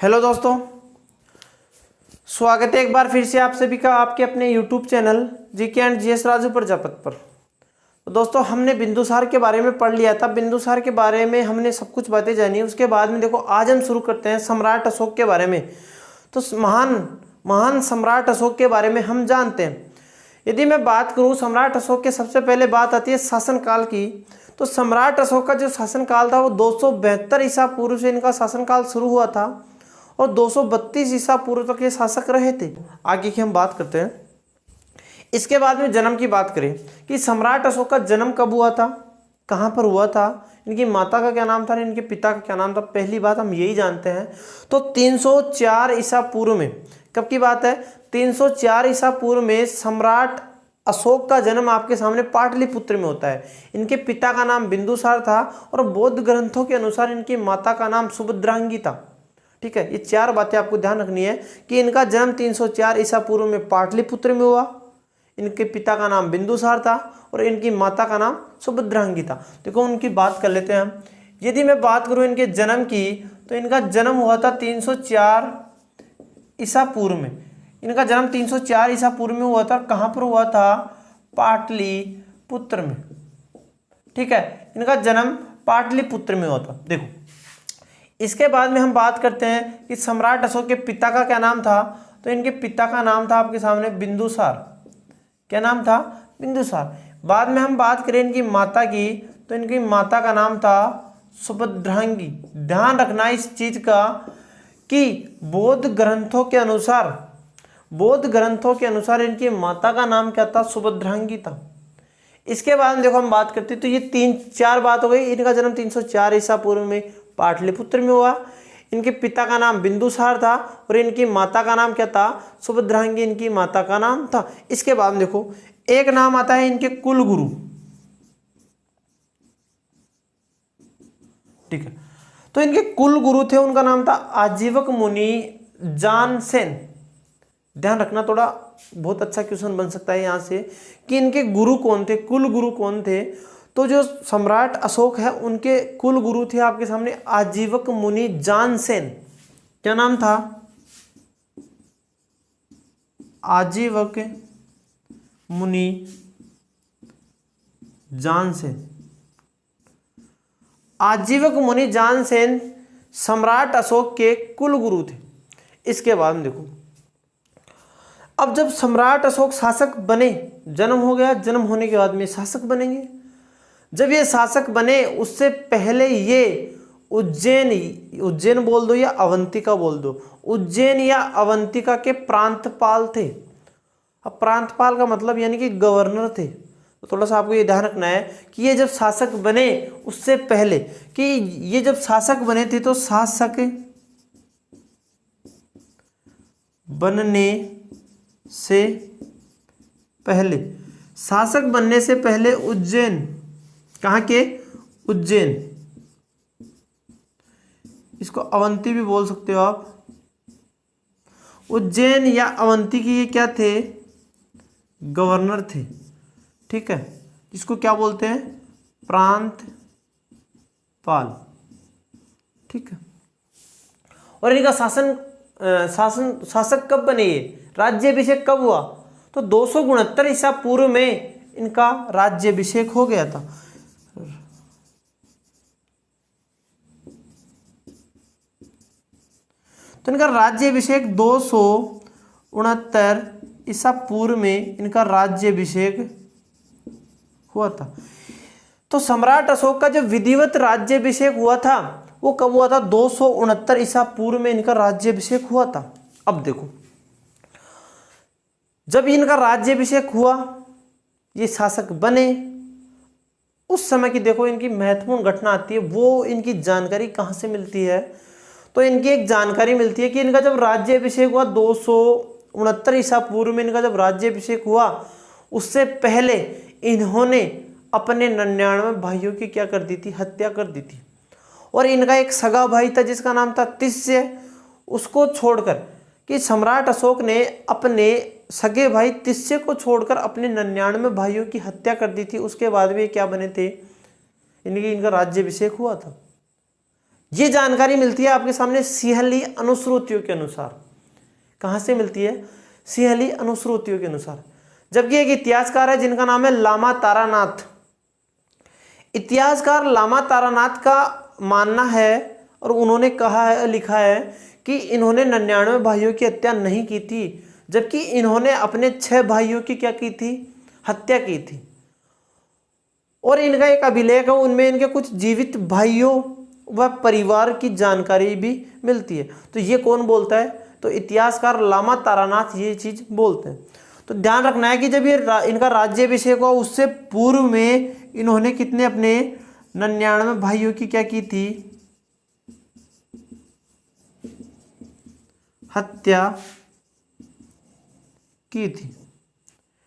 Hello दोस्तों, स्वागत है एक बार फिर से आप सभी का आपके अपने YouTube channel GK and GS Raju Prajapat पर। तो दोस्तों, हमने बिंदुसार के बारे में पढ़ लिया था। बिंदुसार के बारे में हमने सब कुछ बातें जानी। उसके बाद में देखो, आज हम शुरू करते हैं सम्राट अशोक के बारे में। तो महान सम्राट अशोक के बारे में हम जानते हैं। यदि मैं बात करूं सम्राट अशोक के, सबसे पहले बात आती है शासनकाल की। तो सम्राट अशोक का जो शासनकाल था वो 272 ईसा पूर्व से इनका शासनकाल शुरू हुआ था और 232 ईसा पूर्व तक ये शासक रहे थे। आगे की हम बात करते हैं। इसके बाद में जन्म की बात करें कि सम्राट अशोक का जन्म कब हुआ था, कहाँ पर हुआ था, इनकी माता का क्या नाम था, इनके पिता का क्या नाम था। पहली बात हम यही जानते हैं। तो 304 ईसा पूर्व में, कब की बात है, 304 ईसा पूर्व में सम्राट अशोक का जन्म आपके सामने पाटलिपुत्र में होता है। इनके पिता का नाम बिंदुसार था और बौद्ध ग्रंथों के अनुसार इनकी माता का नाम सुभद्रांगी था। ठीक है, ये चार बातें आपको ध्यान रखनी है कि इनका जन्म 304 ईसा पूर्व में पाटलिपुत्र में हुआ, इनके पिता का नाम बिंदुसार था और इनकी माता का नाम सुभद्रांगी था। देखो, उनकी बात कर लेते हैं हम। यदि मैं बात करूं इनके जन्म की, तो इनका जन्म हुआ था 304 ईसा पूर्व में। इनका जन्म 304 ईसा पूर्व में हुआ था। कहाँ पर हुआ था? पाटलिपुत्र में। ठीक है, इनका जन्म पाटलिपुत्र में हुआ था। देखो, इसके बाद में हम बात करते हैं कि सम्राट अशोक के पिता का क्या नाम था। तो इनके पिता का नाम था आपके सामने बिंदुसार। क्या नाम था? बिंदुसार। बाद में हम बात करें इनकी माता की, तो इनकी माता का नाम था सुभद्रांगी। ध्यान रखना इस चीज का कि बौद्ध ग्रंथों के अनुसार इनकी माता का नाम क्या था? सुभद्रांगी था। इसके बाद देखो हम बात करते हैं, तो ये 3-4 बात हो गई। इनका जन्म 304 ईसा पूर्व में पाटलिपुत्र में हुआ। इनके पिता का नाम बिंदुसार था और इनकी माता का नाम क्या था? सुभद्रांगी इनकी माता का नाम था। इसके बाद देखो, एक नाम आता है इनके कुलगुरु। ठीक है, तो इनके कुलगुरु थे, उनका नाम था आजीवक मुनि जानसेन। ध्यान रखना, थोड़ा बहुत अच्छा क्वेश्चन बन सकता है यहां से कि इनके गुरु कौन थे, कुल गुरु कौन थे। तो जो सम्राट अशोक है उनके कुल गुरु थे आपके सामने आजीवक मुनि जानसेन। क्या नाम था? आजीवक मुनि जानसेन। आजीवक मुनि जानसेन सम्राट अशोक के कुल गुरु थे। इसके बाद में देखो, अब जब सम्राट अशोक शासक बने, जन्म हो गया, जन्म होने के बाद में शासक बनेंगे। जब ये शासक बने, उससे पहले ये उज्जैन बोल दो या अवंतिका बोल दो, उज्जैन या अवंतिका के प्रांतपाल थे। अब प्रांतपाल का मतलब यानी कि गवर्नर थे। तो थोड़ा सा आपको ये ध्यान रखना है कि ये जब शासक बने, उससे पहले कि ये जब शासक बने थे, तो शासक बनने से पहले उज्जैन, कहाँ के? उज्जैन, इसको अवंती भी बोल सकते हो आप। उज्जैन या अवंती की ये क्या थे? गवर्नर थे। ठीक है, इसको क्या बोलते हैं? प्रांतपाल। ठीक है, और इनका शासक कब बने, ये राज्याभिषेक कब हुआ? तो 269 ईसा पूर्व में इनका राज्याभिषेक हो गया था। तो इनका राज्याभिषेक 269 ईसा पूर्व में इनका राज्याभिषेक हुआ था। तो सम्राट अशोक का जो विधिवत राज्याभिषेक हुआ था वो कब हुआ था? 269 ईसा पूर्व में इनका राज्याभिषेक हुआ था। अब देखो, जब इनका राज्याभिषेक हुआ, ये शासक बने, उस समय की देखो इनकी महत्वपूर्ण घटना आती है। वो इनकी जानकारी कहाँ से मिलती है? तो इनकी एक जानकारी मिलती है कि इनका जब राज्याभिषेक हुआ 269 ईसा पूर्व में, इनका जब राज्याभिषेक हुआ, उससे पहले इन्होंने अपने 99 भाइयों की क्या कर दी थी? हत्या कर दी थी। और इनका एक सगा भाई था जिसका नाम था तिस्य। उसको छोड़कर, कि सम्राट अशोक ने अपने सगे भाई तिस्य को छोड़कर अपने 99 भाइयों की हत्या कर दी थी। उसके बाद भी क्या बने थे? इनका राज्याभिषेक हुआ था। ये जानकारी मिलती है आपके सामने सिंहली अनुश्रुतियों के अनुसार। कहाँ से मिलती है? सिंहली अनुश्रुतियों के अनुसार। जबकि एक इतिहासकार है जिनका नाम है लामा तारानाथ। इतिहासकार लामा तारानाथ का मानना है और उन्होंने कहा है, लिखा है कि इन्होंने 99 भाइयों की हत्या नहीं की थी, जबकि इन्होंने अपने 6 भाइयों की क्या की थी? हत्या की थी। और इनका एक अभिलेख है, उनमें इनके कुछ जीवित भाइयों व परिवार की जानकारी भी मिलती है। तो ये कौन बोलता है? तो इतिहासकार लामा तारानाथ ये चीज बोलते हैं। तो ध्यान रखना है कि जब ये इनका राज्याभिषेक हुआ उससे पूर्व में इन्होंने कितने अपने 99 भाइयों की क्या की थी? हत्या की थी।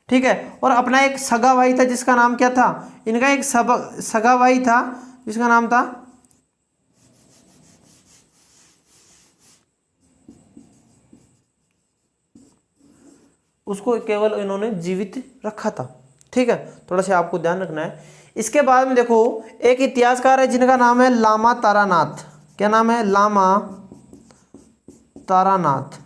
ठीक है। और अपना एक सगा भाई था जिसका नाम क्या था? इनका एक सगा भाई था जिसका नाम था उसको केवल इन्होंने जीवित रखा था। ठीक है, थोड़ा सा आपको ध्यान रखना है। इसके बाद में देखो एक इतिहासकार है जिनका नाम है लामा तारानाथ। क्या नाम है? लामा तारानाथ।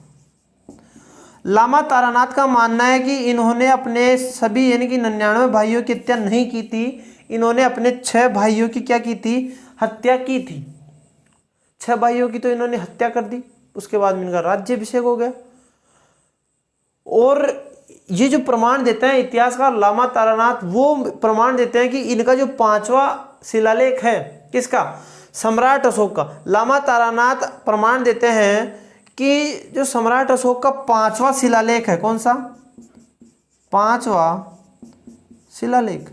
लामा तारानाथ का मानना है कि इन्होंने अपने सभी यानी कि 99 भाइयों की हत्या नहीं की थी, इन्होंने अपने 6 भाइयों की क्या की थी? हत्या की थी। 6 भाइयों की तो इन्होंने हत्या कर दी, उसके बाद में इनका राज्याभिषेक हो गया। और ये जो प्रमाण देते हैं इतिहासकार लामा तारानाथ, वो प्रमाण देते हैं कि इनका जो 5वां शिलालेख है किसका? सम्राट अशोक का। लामा तारानाथ प्रमाण देते हैं कि जो सम्राट अशोक का 5वां शिलालेख है, कौन सा? 5वां शिलालेख।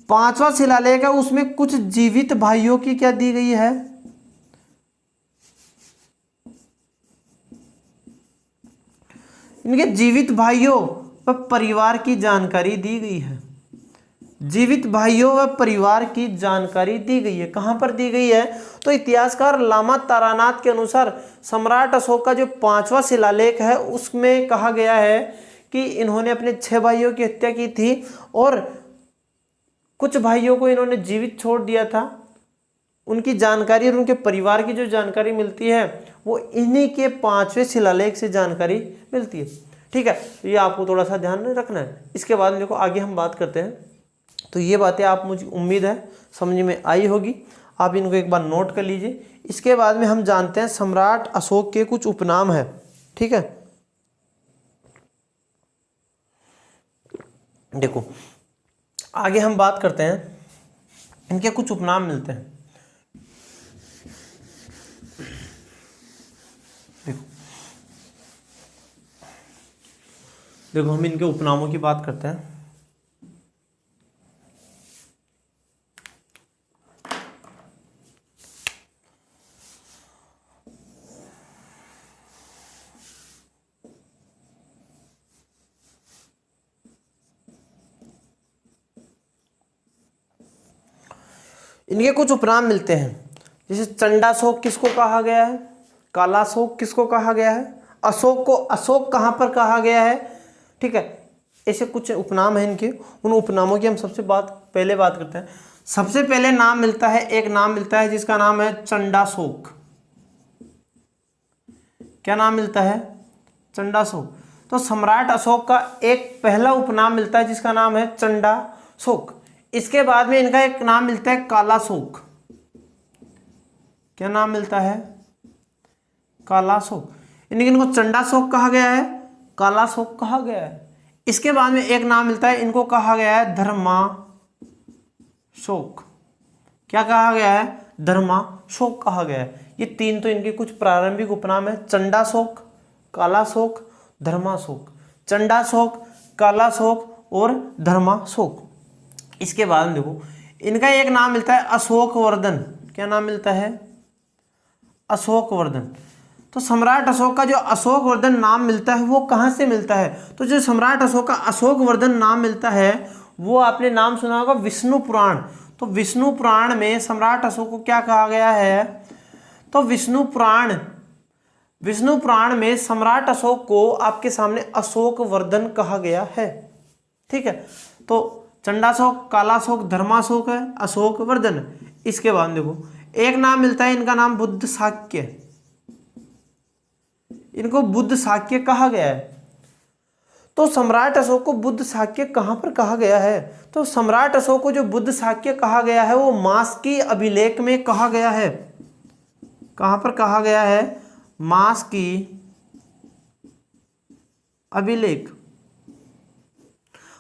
5वां शिलालेख है, उसमें कुछ जीवित भाइयों की क्या दी गई है? इनके जीवित भाइयों व परिवार की जानकारी दी गई है। जीवित भाइयों व परिवार की जानकारी दी गई है। कहां पर दी गई है? तो इतिहासकार लामा तारानाथ के अनुसार सम्राट अशोक का जो 5वां शिलालेख है उसमें कहा गया है कि इन्होंने अपने 6 भाइयों की हत्या की थी और कुछ भाइयों को इन्होंने जीवित छोड़ दिया था। उनकी जानकारी और उनके परिवार की जो जानकारी मिलती है वो इन्हीं के 5वें शिलालेख से जानकारी मिलती है। ठीक है, तो ये आपको थोड़ा सा ध्यान रखना है। इसके बाद देखो आगे हम बात करते हैं। तो ये बातें आप मुझे उम्मीद है समझ में आई होगी, आप इनको एक बार नोट कर लीजिए। इसके बाद में हम जानते हैं सम्राट अशोक के कुछ उपनाम है। ठीक है, देखो आगे हम बात करते हैं, इनके कुछ उपनाम मिलते हैं। देखो हम इनके उपनामों की बात करते हैं। इनके कुछ उपनाम मिलते हैं, जैसे चंडाशोक किसको कहा गया है? कालाशोक किसको कहा गया है? अशोक को अशोक कहाँ पर कहा गया है? ठीक है, ऐसे कुछ उपनाम हैं इनके। उन उपनामों की हम सबसे पहले बात करते हैं। सबसे पहले नाम मिलता है, एक नाम मिलता है जिसका नाम है चंडाशोक। क्या नाम मिलता है? चंडाशोक। तो सम्राट अशोक का एक पहला उपनाम मिलता है जिसका नाम है चंडाशोक। इसके बाद में इनका एक नाम मिलता है कालाशोक। क्या नाम मिलता है? कालाशोक। इनको चंडाशोक कहा गया है, कालाशोक कहा गया है। इसके बाद में एक नाम मिलता है, इनको कहा गया है धर्माशोक। क्या कहा गया है? धर्माशोक कहा गया है। ये 3 तो इनके कुछ प्रारंभिक उपनाम है, चंडाशोक, कालाशोक, धर्माशोक। चंडाशोक, कालाशोक और धर्माशोक। इसके बाद में देखो इनका एक नाम मिलता है अशोकवर्धन। क्या नाम मिलता है? अशोकवर्धन। तो सम्राट अशोक का जो अशोकवर्धन नाम मिलता है वो कहाँ से मिलता है? तो जो सम्राट अशोक का अशोकवर्धन नाम मिलता है वो आपने नाम सुना होगा विष्णु पुराण। तो विष्णु पुराण में सम्राट अशोक को क्या कहा गया है? तो विष्णु पुराण में सम्राट अशोक को आपके सामने अशोकवर्धन कहा गया है। ठीक है, तो चंडाशोक, कालाशोक, धर्माशोक है, अशोकवर्धन। इसके बाद देखो एक नाम मिलता है इनका नाम बुद्ध शाक्य, इनको बुद्ध शाक्य कहा गया है। तो सम्राट अशोक को बुद्ध शाक्य कहां पर कहा गया है? तो सम्राट अशोक को जो बुद्ध शाक्य कहा गया है वो मास्की अभिलेख में कहा गया है। कहां पर कहा गया है? मास्की अभिलेख।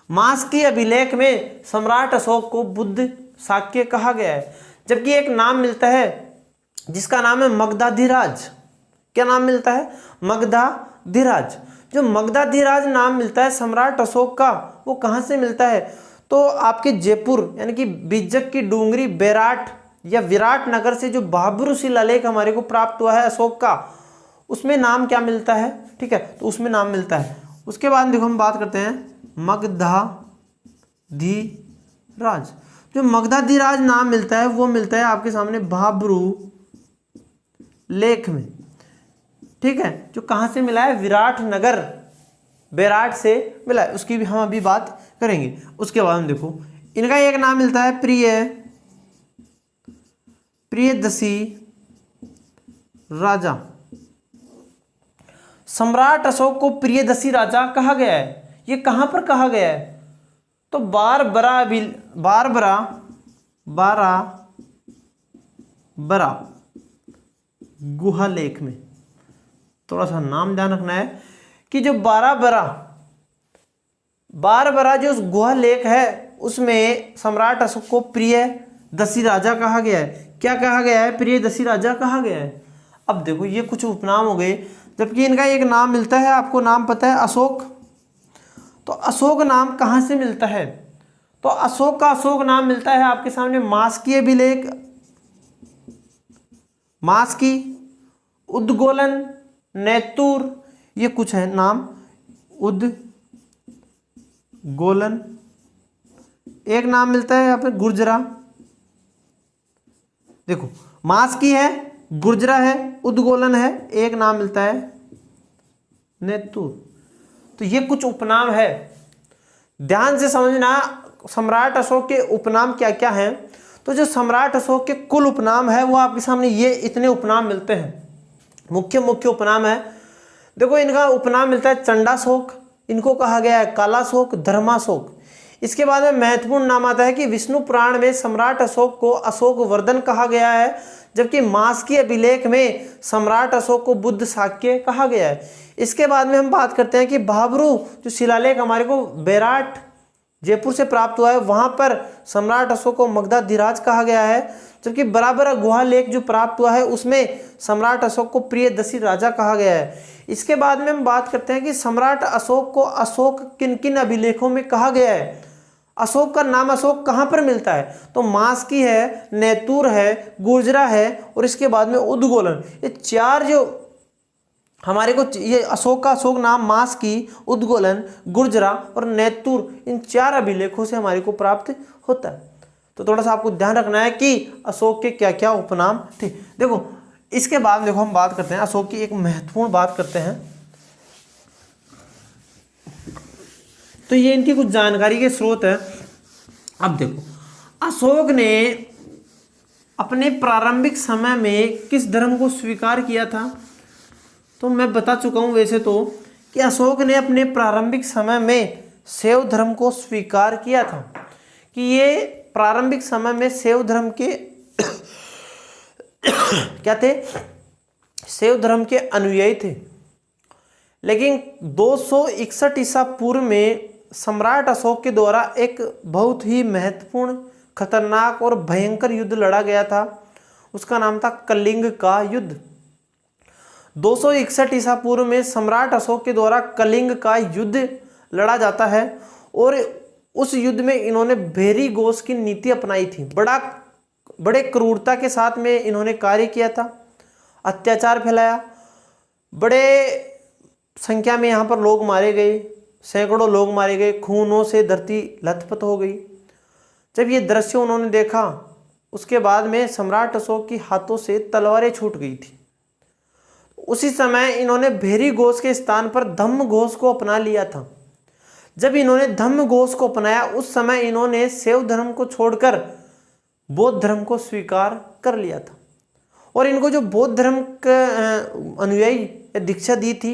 मास्की अभिलेख में सम्राट अशोक को बुद्ध शाक्य कहा गया है। जबकि एक नाम मिलता है जिसका नाम है मगधाधिराज। क्या नाम मिलता है? मगधाधिराज। जो मगधाधिराज नाम मिलता है सम्राट अशोक का, वो कहाँ से मिलता है? तो आपके जयपुर यानी कि बिज्जक की डूंगरी बेराट या विराट नगर से जो बाबरू शिलालेख हमारे को प्राप्त हुआ है अशोक का, उसमें नाम क्या मिलता है? ठीक है, तो उसमें नाम मिलता है। उसके बाद देखो हम बात करते हैं मगधाधिराज। जो मगधाधिराज नाम मिलता है वो मिलता है आपके सामने बाबरू लेख में। ठीक है, जो कहाँ से मिला है? विराट नगर बेराट से मिला है, उसकी भी हम अभी बात करेंगे। उसके बाद हम देखो इनका एक नाम मिलता है प्रियदर्शी राजा। सम्राट अशोक को प्रियदर्शी राजा कहा गया है। ये कहां पर कहा गया है? तो बारबरा गुहा लेख में। थोड़ा सा नाम ध्यान रखना है कि जो बारबरा जो गुहा लेख है उसमें सम्राट अशोक को प्रियदर्शी राजा कहा गया है। क्या कहा गया है? प्रियदर्शी राजा कहा गया है। अब देखो ये कुछ उपनाम हो गए, जबकि इनका एक नाम मिलता है, आपको नाम पता है, अशोक। तो अशोक नाम कहाँ से मिलता है? तो अशोक का अशोक नाम मिलता है आपके सामने मास्की अभिलेख, मास्की, उद्गोलन, नेतुर, ये कुछ है नाम। उद्गोलन, एक नाम मिलता है यहाँ पे गुर्जरा। देखो मास्की है, गुर्जरा है, उद्गोलन है, एक नाम मिलता है नेतुर। तो ये कुछ उपनाम है, ध्यान से समझना सम्राट अशोक के उपनाम क्या क्या हैं। तो जो सम्राट अशोक के कुल उपनाम है वो आपके सामने ये इतने उपनाम मिलते हैं, मुख्य उपनाम है। देखो इनका उपनाम मिलता है चंडाशोक, इनको कहा गया है कालाशोक, धर्माशोक। इसके बाद में महत्वपूर्ण नाम आता है कि विष्णु पुराण में सम्राट अशोक को अशोक वर्धन कहा गया है, जबकि मास्की अभिलेख में सम्राट अशोक को बुद्ध शाक्य कहा गया है। इसके बाद में हम बात करते हैं कि बाबरू जो शिलालेख हमारे को बेराट जयपुर से प्राप्त हुआ है, वहां पर सम्राट अशोक को मगधाधिराज कहा गया है, जबकि बराबर गुहा लेख जो प्राप्त हुआ है उसमें सम्राट अशोक को प्रियदर्शी राजा कहा गया है। इसके बाद में हम बात करते हैं कि सम्राट अशोक को अशोक किन किन अभिलेखों में कहा गया है। अशोक का नाम अशोक कहाँ पर मिलता है? तो मास्की है, नेतुर है, गुर्जरा है और इसके बाद में उद्गोलन। ये चार जो हमारे को ये अशोक का अशोक नाम मास्की, उद्गोलन, गुर्जरा और नेतुर, इन चार अभिलेखों से हमारे को प्राप्त होता है। तो थोड़ा सा आपको ध्यान रखना है कि अशोक के क्या क्या उपनाम थे। देखो इसके बाद देखो हम बात करते हैं अशोक की एक महत्वपूर्ण बात करते हैं। तो ये इनकी कुछ जानकारी के स्रोत है। अब देखो अशोक ने अपने प्रारंभिक समय में किस धर्म को स्वीकार किया था? तो मैं बता चुका हूं वैसे तो कि अशोक ने अपने प्रारंभिक समय में शैव धर्म को स्वीकार किया था, कि ये प्रारंभिक समय में शैव धर्म के क्या थे? शैव धर्म के अनुयायी थे। लेकिन 261 ईसा पूर्व में सम्राट अशोक के द्वारा एक बहुत ही महत्वपूर्ण, खतरनाक और भयंकर युद्ध लड़ा गया था। उसका नाम था कलिंग का युद्ध। 261 ईसा पूर्व में सम्राट अशोक के द्वारा कलिंग का युद्ध लड़ा जाता है और उस युद्ध में इन्होंने भेरी घोष की नीति अपनाई थी। बड़े क्रूरता के साथ में इन्होंने कार्य किया था, अत्याचार फैलाया, बड़े संख्या में यहाँ पर लोग मारे गए, सैकड़ों लोग मारे गए, खूनों से धरती लथपथ हो गई। जब ये दृश्य उन्होंने देखा उसके बाद में सम्राट अशोक की हाथों से तलवारें छूट गई थी। उसी समय इन्होंने भेरी घोष के स्थान पर धम्म घोष को अपना लिया था। जब इन्होंने धम्म घोष को अपनाया उस समय इन्होंने शैव धर्म को छोड़कर बौद्ध धर्म को स्वीकार कर लिया था। और इनको जो बौद्ध धर्म का अनुयायी दीक्षा दी थी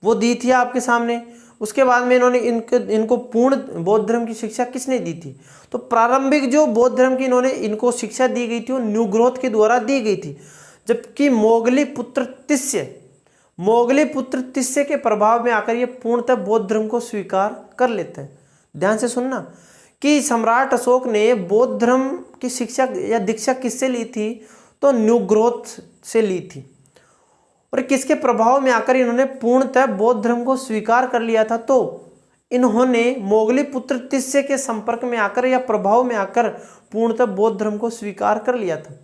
वो दी थी आपके सामने। उसके बाद में इन्होंने इनको पूर्ण बौद्ध धर्म की शिक्षा किसने दी थी? तो प्रारंभिक जो बौद्ध धर्म की इनको शिक्षा दी गई थी वो न्यू ग्रोथ के द्वारा दी गई थी, जबकि मोगली पुत्र तिस्य के प्रभाव में आकर ये पूर्णतः बौद्ध धर्म को स्वीकार कर लेते हैं। ध्यान से सुनना कि सम्राट अशोक ने बौद्ध धर्म की शिक्षा या दीक्षा किससे ली थी? तो न्यू ग्रोथ से ली थी, और किसके प्रभाव में आकर इन्होंने पूर्णतः बौद्ध धर्म को स्वीकार कर लिया था? तो इन्होंने मोगली पुत्र तिस्य के संपर्क में आकर या प्रभाव में आकर पूर्णतः बौद्ध धर्म को स्वीकार कर लिया था।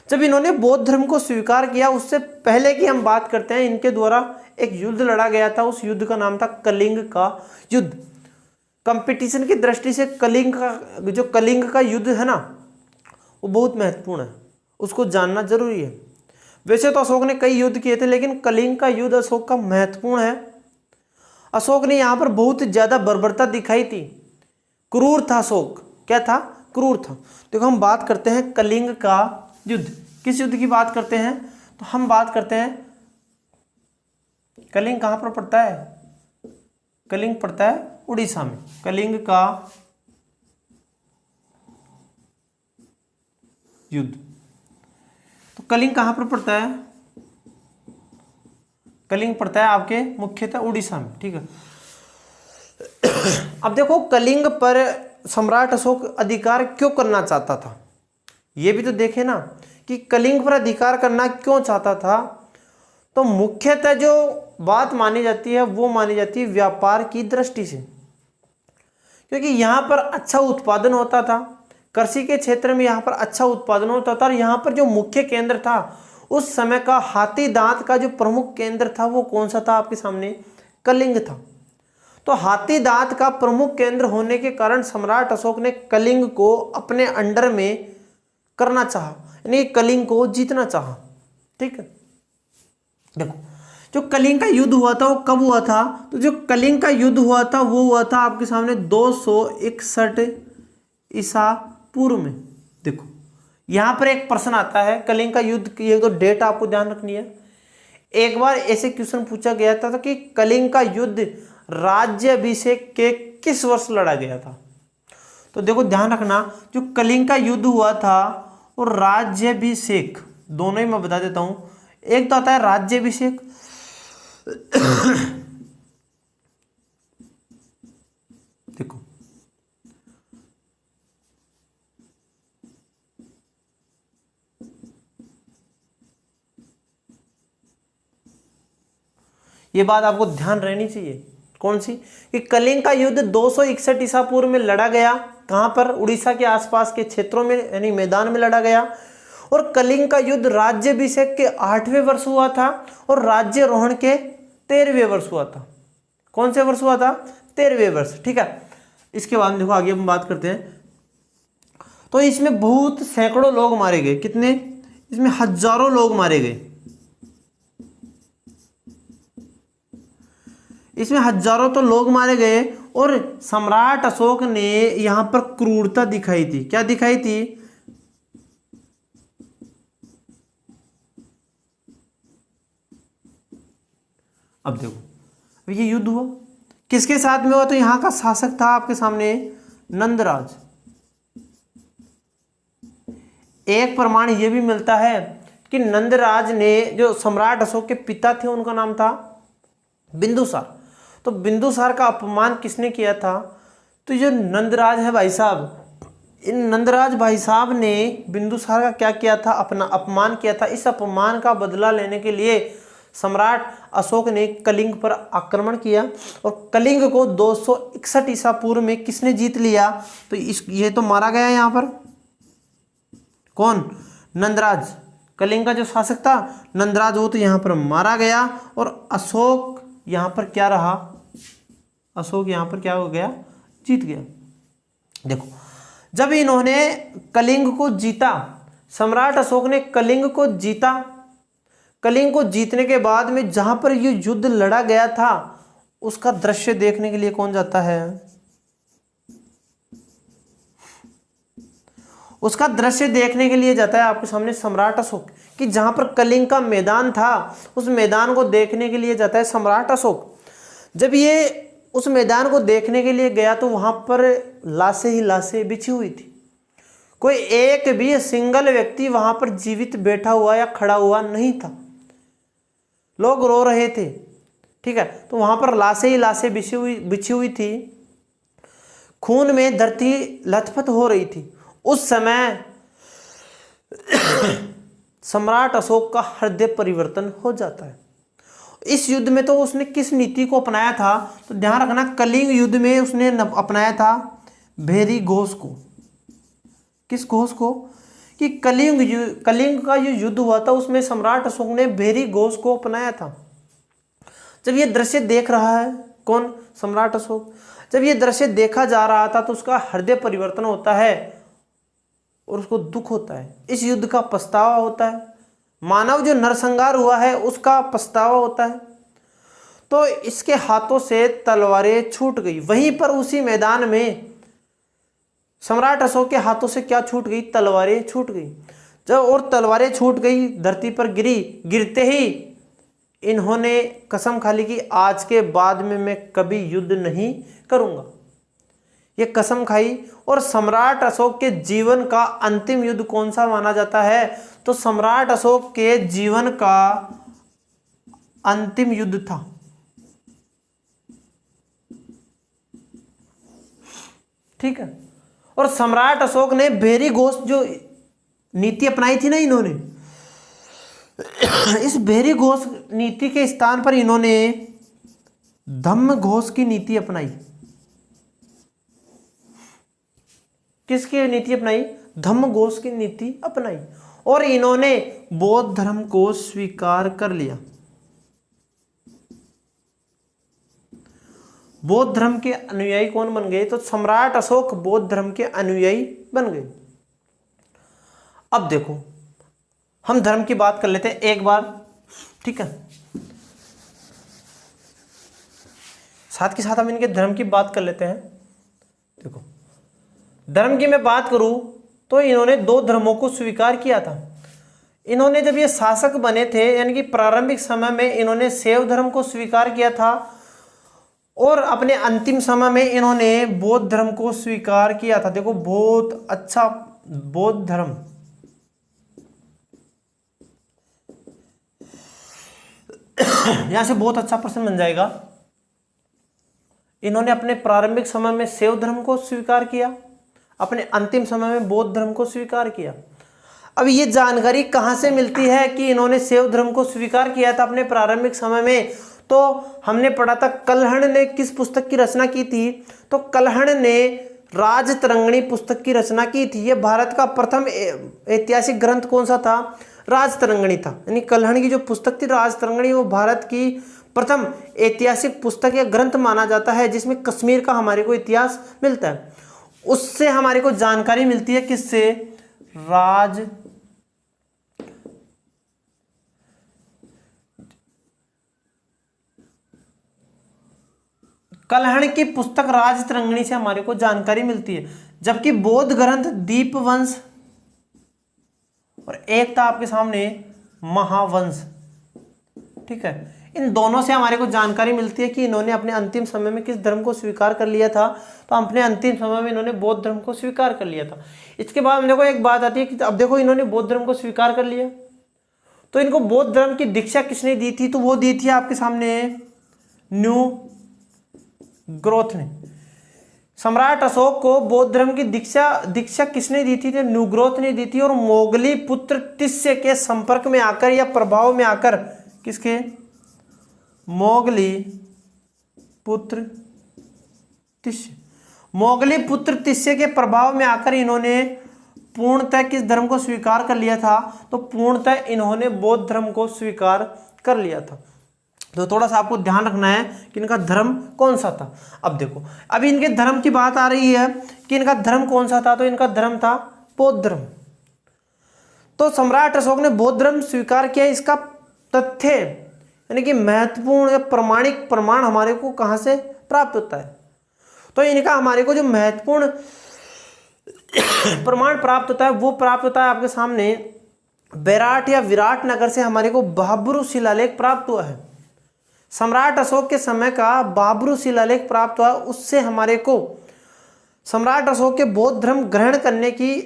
जब इन्होंने बौद्ध धर्म को स्वीकार किया, उससे पहले की हम बात करते हैं, इनके द्वारा एक युद्ध लड़ा गया था। उस युद्ध का नाम था कलिंग का युद्ध। कंपटीशन की दृष्टि से कलिंग का युद्ध है ना, वो बहुत महत्वपूर्ण है, उसको जानना जरूरी है। वैसे तो अशोक ने कई युद्ध किए थे, लेकिन कलिंग का युद्ध अशोक का महत्वपूर्ण है। अशोक ने यहाँ पर बहुत ज्यादा बर्बरता दिखाई थी, क्रूर था अशोक। क्या था? क्रूर था। देखो हम बात करते हैं कलिंग का युद्ध। किस युद्ध की बात करते हैं? तो हम बात करते हैं, कलिंग कहाँ पर पड़ता है? कलिंग पड़ता है उड़ीसा में। कलिंग का युद्ध, तो कलिंग कहाँ पर पड़ता है? कलिंग पड़ता है आपके मुख्यतः उड़ीसा में। ठीक है। अब देखो कलिंग पर सम्राट अशोक अधिकार क्यों करना चाहता था, ये भी तो देखे ना कि कलिंग पर अधिकार करना क्यों चाहता था। तो मुख्यतः जो बात मानी जाती है वो मानी जाती है व्यापार की दृष्टि से, क्योंकि यहाँ पर अच्छा उत्पादन होता था, कृषि के क्षेत्र में यहाँ पर अच्छा उत्पादन होता था। और यहाँ पर जो मुख्य केंद्र था उस समय का, हाथी दांत का जो प्रमुख केंद्र था वो कौन सा था आपके सामने? कलिंग था। तो हाथी दांत का प्रमुख केंद्र होने के कारण सम्राट अशोक ने कलिंग को अपने अंडर में करना चाहा, यानी कलिंग को जीतना चाहा। ठीक है। देखो जो कलिंग का युद्ध हुआ था वो कब हुआ था? तो जो कलिंग का युद्ध हुआ था वो हुआ था आपके सामने 261 ईसा पूर्व में। देखो यहां पर एक प्रश्न आता है कलिंग का युद्ध की, एक दो डेट आपको ध्यान रखनी है। एक बार ऐसे क्वेश्चन पूछा गया था कि कलिंग का युद्ध राज्याभिषेक के किस वर्ष लड़ा गया था? तो देखो ध्यान रखना, जो कलिंग का युद्ध हुआ था और राज्याभिषेक, दोनों ही मैं बता देता हूं। एक तो आता है राज्याभिषेक, देखो ये बात आपको ध्यान रहनी चाहिए। कौन सी? कि कलिंग का युद्ध 261 ईसा पूर्व में लड़ा गया। कहां पर? उड़ीसा के आसपास के क्षेत्रों में, यानी मैदान में लड़ा गया। और कलिंग का युद्ध राज्याभिषेक के 8वें वर्ष हुआ था और राज्यारोहण के 13वें वर्ष हुआ था। कौन से वर्ष हुआ था? 13वें वर्ष। ठीक है। इसके बाद देखो आगे हम बात करते हैं। तो इसमें बहुत सैकड़ों लोग मारे गए। कितने? इसमें हजारों लोग मारे गए। इसमें हजारों तो लोग मारे गए। और सम्राट अशोक ने यहां पर क्रूरता दिखाई थी। क्या दिखाई थी? अब देखो ये युद्ध हुआ किसके साथ में हुआ? तो यहां का शासक था आपके सामने नंदराज। एक प्रमाण यह भी मिलता है कि नंदराज ने, जो सम्राट अशोक के पिता थे उनका नाम था बिंदुसार। तो बिंदुसार का अपमान किसने किया था? तो जो नंदराज है भाई साहब, इन नंदराज भाई साहब ने बिंदुसार का क्या किया था? अपना अपमान किया था। इस अपमान का बदला लेने के लिए सम्राट अशोक ने कलिंग पर आक्रमण किया और कलिंग को 261 ईसा पूर्व में किसने जीत लिया? तो ये तो मारा गया यहाँ पर। कौन? नंदराज। कलिंग का जो शासक था नंदराज, वो तो यहाँ पर मारा गया और अशोक यहाँ पर क्या रहा? अशोक यहाँ पर क्या हो गया? जीत गया। देखो जब इन्होंने कलिंग को जीता, सम्राट अशोक ने कलिंग को जीता, कलिंग को जीतने के बाद में जहां पर ये युद्ध लड़ा गया था उसका दृश्य देखने के लिए कौन जाता है? उसका दृश्य देखने के लिए जाता है आपके सामने सम्राट अशोक, कि जहां पर कलिंग का मैदान था उस मैदान को देखने के लिए जाता है सम्राट अशोक। जब ये उस मैदान को देखने के लिए गया तो वहां पर लाशें ही लाशें बिछी हुई थी, कोई एक भी सिंगल व्यक्ति वहां पर जीवित बैठा हुआ या खड़ा हुआ नहीं था, लोग रो रहे थे। ठीक है, तो वहां पर लाशें ही लाशें बिछी हुई थी, खून में धरती लथपथ हो रही थी। उस समय सम्राट अशोक का हृदय परिवर्तन हो जाता है। इस युद्ध में तो उसने किस नीति को अपनाया था, तो ध्यान रखना, कलिंग युद्ध में उसने अपनाया था भेरी घोष को। किस घोष को? कि कलिंग का जो युद्ध हुआ था उसमें सम्राट अशोक ने भेरी घोष को अपनाया था। जब ये दृश्य देख रहा है कौन? सम्राट अशोक। जब ये दृश्य देखा जा रहा था तो उसका हृदय परिवर्तन होता है और उसको दुख होता है। इस युद्ध का पछतावा होता है, मानव जो नरसंहार हुआ है उसका पछतावा होता है। तो इसके हाथों से तलवारें छूट गई। वहीं पर उसी मैदान में सम्राट अशोक के हाथों से क्या छूट गई? तलवारें छूट गई। जब और तलवारें छूट गई, धरती पर गिरी, गिरते ही इन्होंने कसम खा ली कि आज के बाद में मैं कभी युद्ध नहीं करूंगा। ये कसम खाई। और सम्राट अशोक के जीवन का अंतिम युद्ध कौन सा माना जाता है? तो सम्राट अशोक के जीवन का अंतिम युद्ध था ठीक है। और सम्राट अशोक ने भेरी घोष जो नीति अपनाई थी ना इन्होंने, इस भेरी घोष नीति के स्थान पर इन्होंने धम्म घोष की नीति अपनाई। किसकी नीति अपनाई? धम्म घोष की नीति अपनाई। और इन्होंने बौद्ध धर्म को स्वीकार कर लिया। बौद्ध धर्म के अनुयायी कौन बन गए? तो सम्राट अशोक बौद्ध धर्म के अनुयायी बन गए। अब देखो, हम धर्म की बात कर लेते हैं एक बार, ठीक है। साथ के साथ हम इनके धर्म की बात कर लेते हैं। देखो, धर्म की मैं बात करूं तो इन्होंने दो धर्मों को स्वीकार किया था। इन्होंने जब ये शासक बने थे, यानी कि प्रारंभिक समय में इन्होंने शैव धर्म को स्वीकार किया था और अपने अंतिम समय में इन्होंने बौद्ध धर्म को स्वीकार किया था। देखो, बहुत अच्छा बौद्ध धर्म, यहां से बहुत अच्छा प्रश्न बन जाएगा। इन्होंने अपने प्रारंभिक समय में शैव धर्म को स्वीकार किया, अपने अंतिम समय में बौद्ध धर्म को स्वीकार किया। अब ये जानकारी कहां से मिलती है कि इन्होंने शैव धर्म को स्वीकार किया था अपने प्रारंभिक समय में? तो हमने पढ़ा था कल्हण ने किस पुस्तक की रचना की थी? तो कल्हण ने राजतरंगिणी पुस्तक की रचना की थी। ये भारत का प्रथम ऐतिहासिक ग्रंथ कौन सा था? राजतरंगिणी था। यानी कल्हण की जो पुस्तक थी राजतरंगिणी, वो भारत की प्रथम ऐतिहासिक पुस्तक या ग्रंथ माना जाता है, जिसमें कश्मीर का हमारे को इतिहास मिलता है। उससे हमारे को जानकारी मिलती है किससे? कल्हण की पुस्तक राजतरंगिणी से हमारे को जानकारी मिलती है। जबकि बौद्ध ग्रंथ दीपवंश और एक था आपके सामने महावंश, ठीक है। इन दोनों से हमारे को जानकारी मिलती है कि इन्होंने अपने अंतिम समय में किस धर्म को स्वीकार कर लिया था। तो अपने अंतिम समय में इन्होंने बौद्ध धर्म को स्वीकार कर लिया था। इसके बाद देखो एक बात आती है कि अब देखो इन्होंने बौद्ध धर्म को स्वीकार कर लिया, तो इनको बौद्ध धर्म की दीक्षा किसने दी थी? तो वो दी थी आपके सामने न्यू ग्रोथ ने। सम्राट अशोक को बौद्ध धर्म की दीक्षा किसने दी थी? तो न्यू ग्रोथ ने दी थी। और मोगली पुत्र तिस्य के संपर्क में आकर या प्रभाव में आकर, किसके? मोगली पुत्र तिस्य। मोगली पुत्र तिस्य के प्रभाव में आकर इन्होंने पूर्णतः किस धर्म को स्वीकार कर लिया था? तो पूर्णतः इन्होंने बौद्ध धर्म को स्वीकार कर लिया था। तो थोड़ा सा आपको ध्यान रखना है कि इनका धर्म कौन सा था। अब देखो, अभी इनके धर्म की बात आ रही है कि इनका धर्म कौन सा था। तो इनका धर्म था बौद्ध धर्म। तो सम्राट अशोक ने बौद्ध धर्म स्वीकार किया। इसका तथ्य यानी कि महत्वपूर्ण या प्रमाणिक प्रमाण हमारे को कहां से प्राप्त होता है? तो इनका हमारे को जो महत्वपूर्ण प्रमाण प्राप्त होता है वो प्राप्त होता है आपके सामने बेराट या विराट नगर से हमारे को बाबरू शिलालेख प्राप्त हुआ है। सम्राट अशोक के समय का बाबरू शिलालेख प्राप्त हुआ, उससे हमारे को सम्राट अशोक के बौद्ध धर्म ग्रहण करने की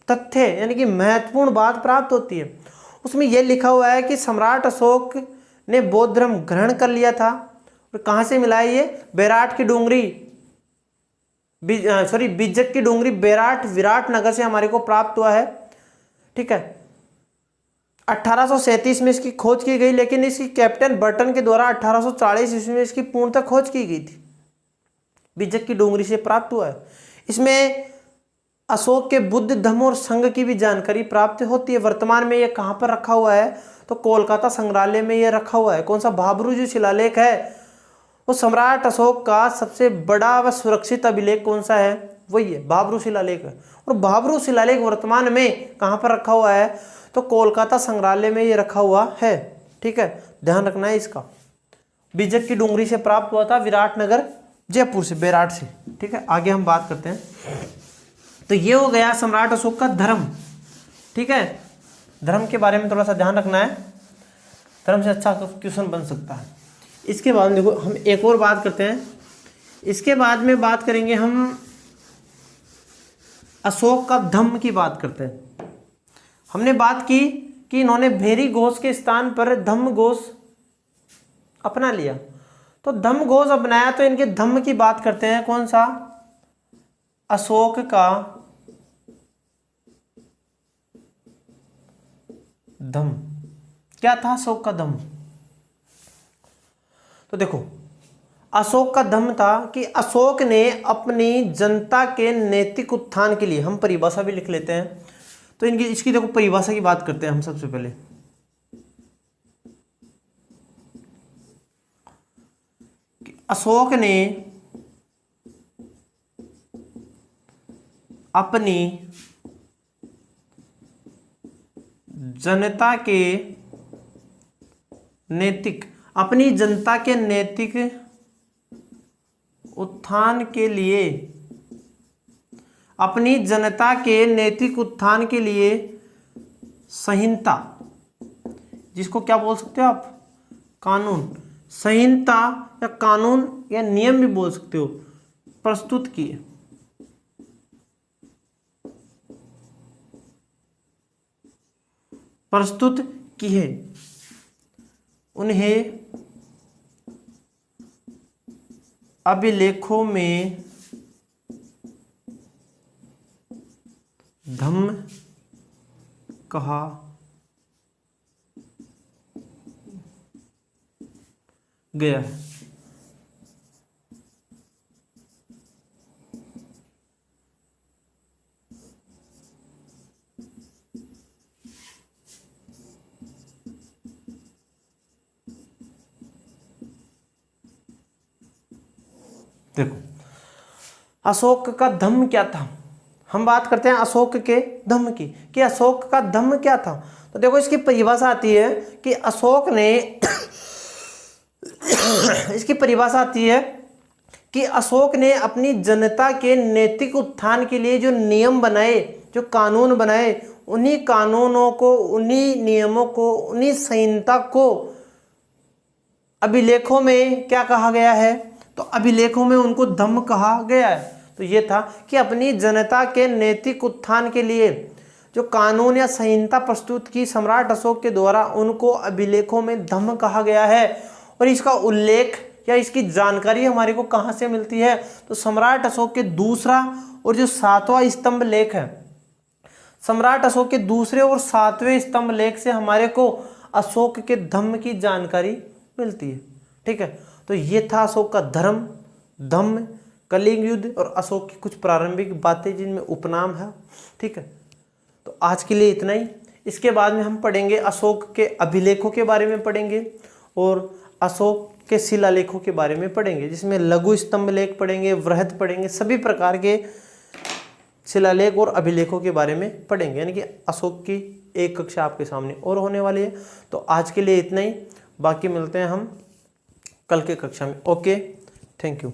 तथ्य यानी कि महत्वपूर्ण बात प्राप्त होती है। उसमें यह लिखा हुआ है कि सम्राट अशोक ने बौद्ध धर्म ग्रहण कर लिया था। और कहाँ से मिला है ये? बेराट की डूंगरी बीजक की डूंगरी बेराट विराट नगर से हमारे को प्राप्त हुआ है। ठीक है, 1837 में इसकी खोज की गई, लेकिन इसकी कैप्टन बर्टन के द्वारा 1840 ईस्वी में इसकी पूर्णतः खोज की गई थी। बीजक की डूंगरी से प्राप्त हुआ है। इसमें अशोक के बुद्ध धर्म और संघ की भी जानकारी प्राप्त होती है। वर्तमान में ये कहाँ पर रखा हुआ है? तो कोलकाता संग्रहालय में ये रखा हुआ है। कौन सा? बाबरू जो शिलालेख है वो सम्राट अशोक का सबसे बड़ा व सुरक्षित अभिलेख कौन सा है? वही है, बाबरू शिलालेख है। और बाबरू शिलालेख वर्तमान में कहाँ पर रखा हुआ है? तो कोलकाता संग्रहालय में ये रखा हुआ है। ठीक है, ध्यान रखना है इसका। बीजक की डूंगरी से प्राप्त हुआ था, विराटनगर जयपुर से, बेराट से। ठीक है, आगे हम बात करते हैं। तो ये हो गया सम्राट अशोक का धर्म। ठीक है, धर्म के बारे में थोड़ा सा ध्यान रखना है, धर्म से अच्छा क्वेश्चन बन सकता है। इसके बाद देखो हम एक और बात करते हैं। इसके बाद में बात करेंगे हम अशोक का धम्म की बात करते हैं। हमने बात की कि इन्होंने भेरी घोष के स्थान पर धम्म घोष अपना लिया। तो धम्म घोष अपनाया तो इनके धम्म की बात करते हैं। कौन सा? अशोक का धम्म। क्या था अशोक का धम्म? तो देखो अशोक का धम्म था कि अशोक ने अपनी जनता के नैतिक उत्थान के लिए, हम परिभाषा भी लिख लेते हैं। तो इसकी देखो परिभाषा की बात करते हैं हम सबसे पहले। कि अशोक ने अपनी जनता के नैतिक उत्थान के लिए, अपनी जनता के नैतिक उत्थान के लिए संहिता, जिसको क्या बोल सकते हो आप? कानून। संहिता या कानून या नियम भी बोल सकते हो, प्रस्तुत किए। उन्हें अभिलेखों में धम्म कहा गया है। देखो अशोक का धम्म क्या था, हम बात करते हैं अशोक के धम्म की कि अशोक का धम्म क्या था। तो देखो इसकी परिभाषा आती है कि अशोक ने इसकी परिभाषा आती है कि अशोक ने अपनी जनता के नैतिक उत्थान के लिए जो नियम बनाए, जो कानून बनाए, उन्हीं कानूनों को, उन्हीं नियमों को, उन्हीं संहिता को अभिलेखों में क्या कहा गया है? तो अभिलेखों में उनको धम्म कहा गया है। तो ये था कि अपनी जनता के नैतिक उत्थान के लिए जो कानून या संहिता प्रस्तुत की सम्राट अशोक के द्वारा, उनको अभिलेखों में धम्म कहा गया है। और इसका उल्लेख या इसकी जानकारी हमारे को कहाँ से मिलती है? तो सम्राट अशोक के दूसरा और जो 7वां स्तंभ लेख है, सम्राट अशोक के दूसरे और 7वें स्तंभ लेख से हमारे को अशोक के धम्म की जानकारी मिलती है। ठीक है, तो ये था अशोक का धर्म, धम्म, कलिंग युद्ध और अशोक की कुछ प्रारंभिक बातें जिनमें उपनाम है। ठीक है, तो आज के लिए इतना ही। इसके बाद में हम पढ़ेंगे अशोक के अभिलेखों के बारे में पढ़ेंगे और अशोक के शिलालेखों के बारे में पढ़ेंगे, जिसमें लघु स्तंभ लेख पढ़ेंगे, वृहत पढ़ेंगे, सभी प्रकार के शिलालेख और अभिलेखों के बारे में पढ़ेंगे। यानी कि अशोक की एक कक्षा आपके सामने और होने वाली है। तो आज के लिए इतना ही, बाकी मिलते हैं हम कल के कक्षा में। Okay, thank you.